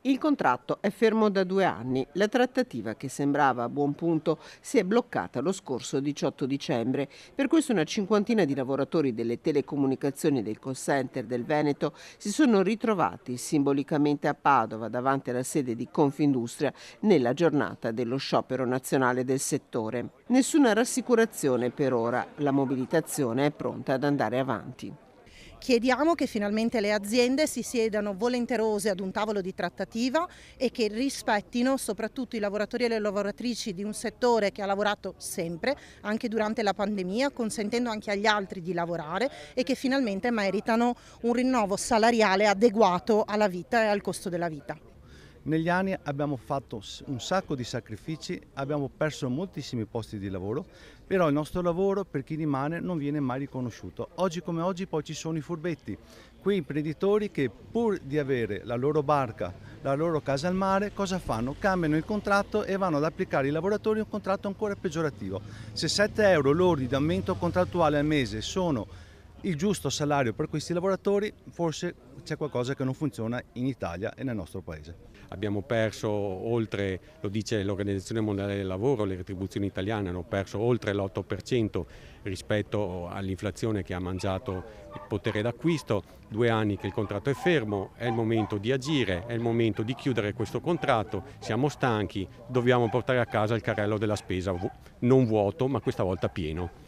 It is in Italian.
Il contratto è fermo da 2 anni. La trattativa, che sembrava a buon punto, si è bloccata lo scorso 18 dicembre. Per questo una cinquantina di lavoratori delle telecomunicazioni e del call center del Veneto si sono ritrovati simbolicamente a Padova davanti alla sede di Confindustria nella giornata dello sciopero nazionale del settore. Nessuna rassicurazione per ora, la mobilitazione è pronta ad andare avanti. Chiediamo che finalmente le aziende si siedano volenterose ad un tavolo di trattativa e che rispettino soprattutto i lavoratori e le lavoratrici di un settore che ha lavorato sempre, anche durante la pandemia, consentendo anche agli altri di lavorare e che finalmente meritano un rinnovo salariale adeguato alla vita e al costo della vita. Negli anni abbiamo fatto un sacco di sacrifici, abbiamo perso moltissimi posti di lavoro, però il nostro lavoro per chi rimane non viene mai riconosciuto. Oggi come oggi poi ci sono i furbetti, quei imprenditori che pur di avere la loro barca, la loro casa al mare, cosa fanno? Cambiano il contratto e vanno ad applicare ai lavoratori un contratto ancora peggiorativo. Se 7 euro lordi di aumento contrattuale al mese sono il giusto salario per questi lavoratori, forse c'è qualcosa che non funziona in Italia e nel nostro paese. Abbiamo perso oltre, lo dice l'Organizzazione Mondiale del Lavoro, le retribuzioni italiane hanno perso oltre l'8% rispetto all'inflazione che ha mangiato il potere d'acquisto. 2 anni che il contratto è fermo, è il momento di agire, è il momento di chiudere questo contratto, siamo stanchi, dobbiamo portare a casa il carrello della spesa non vuoto ma questa volta pieno.